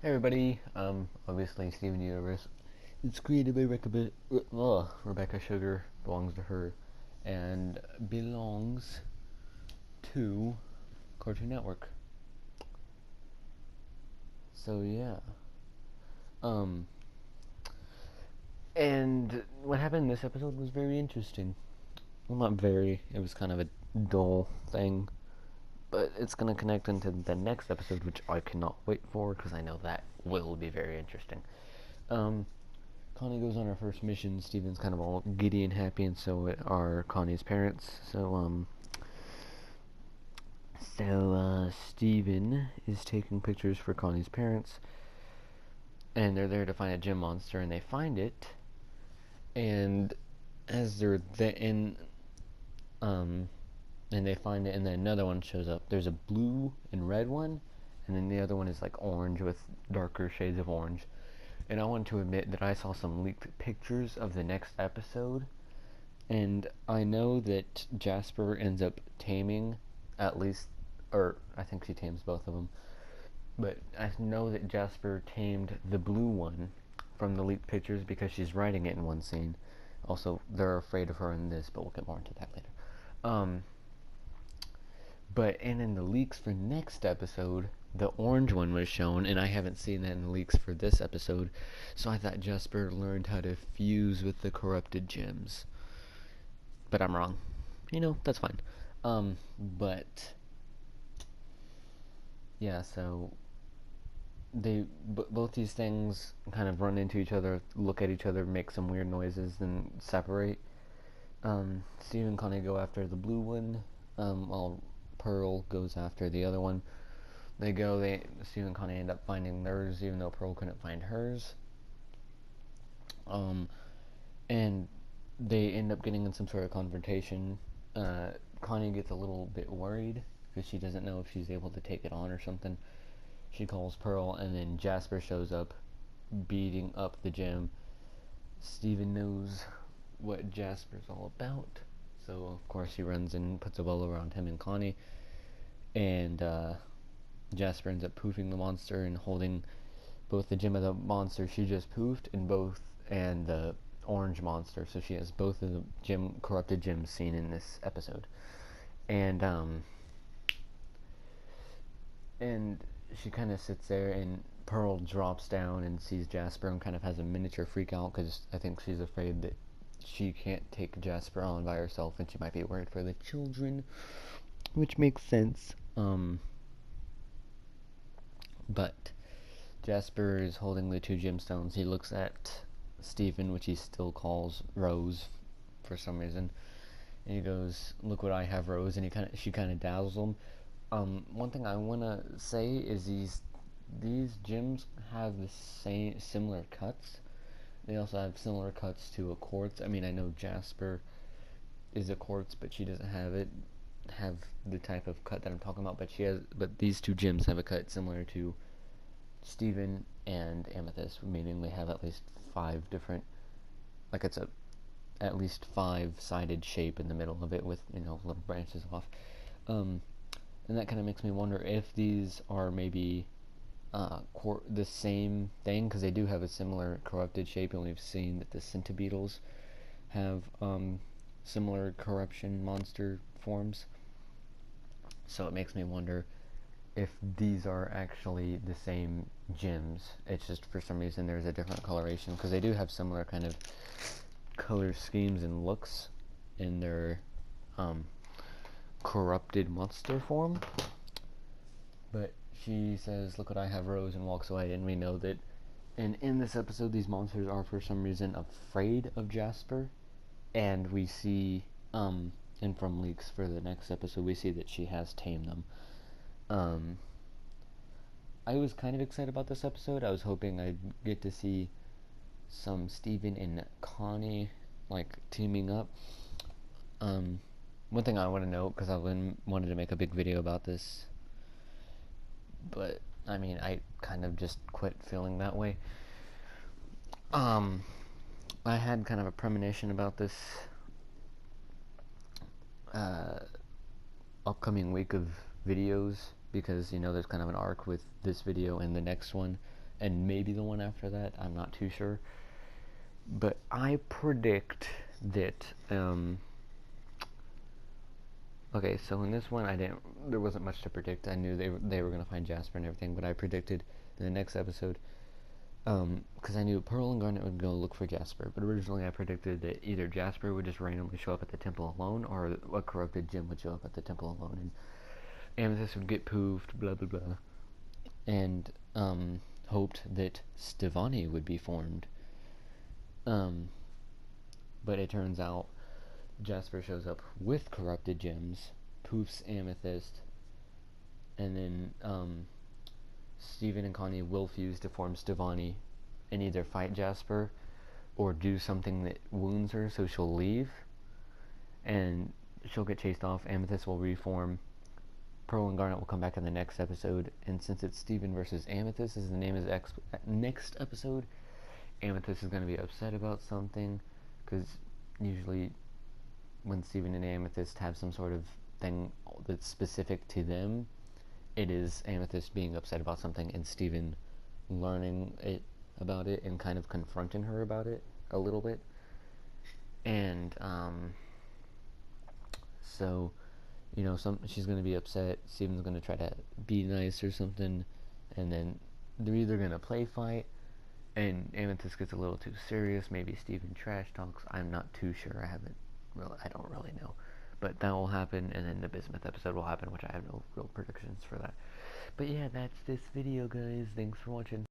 Hey everybody, obviously Steven Universe. It's created by Rebecca Sugar, belongs to her, and belongs to Cartoon Network. So yeah. Um, and what happened in this episode was very interesting. Well, not very, it was kind of a dull thing, but it's gonna connect into the next episode, which I cannot wait for, because I know that will be very interesting. Um, Connie goes on her first mission. Steven's kind of all giddy and happy, and so are Connie's parents. Steven is taking pictures for Connie's parents, and they're there to find a gym monster, and they find it. And as they're um, and they find it, and then another one shows up. There's a blue and red one, and then the other one is like orange with darker shades of orange. And I want to admit that I saw some leaked pictures of the next episode, and I know that Jasper ends up taming at least, or I think she tames both of them, but I know that Jasper tamed the blue one from the leaked pictures because she's riding it in one scene. Also, they're afraid of her in this, but we'll get more into that later. Um, and in the leaks for next episode, the orange one was shown, and I haven't seen that in the leaks for this episode, so I thought Jasper learned how to fuse with the corrupted gems. But I'm wrong. That's fine. But yeah, so both these things kind of run into each other, look at each other, make some weird noises, then separate. Steve and Connie go after the blue one, while Pearl goes after the other one. Steve and Connie end up finding theirs, even though Pearl couldn't find hers. And they end up getting in some sort of confrontation. Connie gets a little bit worried because she doesn't know if she's able to take it on or something. She calls Pearl, and then Jasper shows up, beating up the gym. Steven knows what Jasper's all about, so of course he runs and puts a bubble around him and Connie, and Jasper ends up poofing the monster and holding both the gem of the monster she just poofed and the orange monster, so she has both of the corrupted gems seen in this episode. And she kind of sits there, and Pearl drops down and sees Jasper and kind of has a miniature freak out because I think she's afraid that she can't take Jasper on by herself, and she might be worried for the children, which makes sense. But Jasper is holding the two gemstones. He looks at Stephen, which he still calls Rose for some reason, and he goes, "Look what I have, Rose," and she kind of dazzles him. One thing I want to say is these gems have the similar cuts. They also have similar cuts to a quartz. I mean, I know Jasper is a quartz, but she doesn't have the type of cut that I'm talking about. But these two gems have a cut similar to Stephen and Amethyst, meaning they have at least 5 different, like it's at least 5-sided shape in the middle of it with little branches off. And that kind of makes me wonder if these are maybe the same thing, because they do have a similar corrupted shape, and we've seen that the centibeetles have similar corruption monster forms. So it makes me wonder if these are actually the same gems. It's just for some reason there's a different coloration, because they do have similar kind of color schemes and looks in their corrupted monster form. But she says, "Look what I have, Rose," and walks away, and we know that in this episode these monsters are for some reason afraid of Jasper, and we see and from leaks for the next episode we see that she has tamed them. I was kind of excited about this episode. I was hoping I'd get to see some Stephen and Connie like teaming up. One thing I want to note, because I wanted to make a big video about this, but I mean, I kind of just quit feeling that way. I had kind of a premonition about this upcoming week of videos, because there's kind of an arc with this video and the next one, and maybe the one after that. I'm not too sure. But I predict that, okay, so in this one, there wasn't much to predict. I knew they were going to find Jasper and everything, but I predicted in the next episode, because I knew Pearl and Garnet would go look for Jasper, but originally I predicted that either Jasper would just randomly show up at the temple alone, or a corrupted Jim would show up at the temple alone, and Amethyst would get poofed, blah blah blah, and hoped that Stevani would be formed. But it turns out Jasper shows up with corrupted gems, poofs Amethyst, and then Steven and Connie will fuse to form Stevani and either fight Jasper or do something that wounds her so she'll leave and she'll get chased off. Amethyst will reform. Pearl and Garnet will come back in the next episode, and since it's Steven versus Amethyst as the name is next episode, Amethyst is going to be upset about something, because usually when Steven and Amethyst have some sort of thing that's specific to them, it is Amethyst being upset about something and Steven learning about it and kind of confronting her about it a little bit. And so, you know, she's going to be upset. Steven's going to try to be nice or something, and then they're either going to play fight and Amethyst gets a little too serious. Maybe Steven trash talks. I'm not too sure. I don't really know. But that will happen, and then the Bismuth episode will happen, which I have no real predictions for that. But yeah, that's this video, guys. Thanks for watching.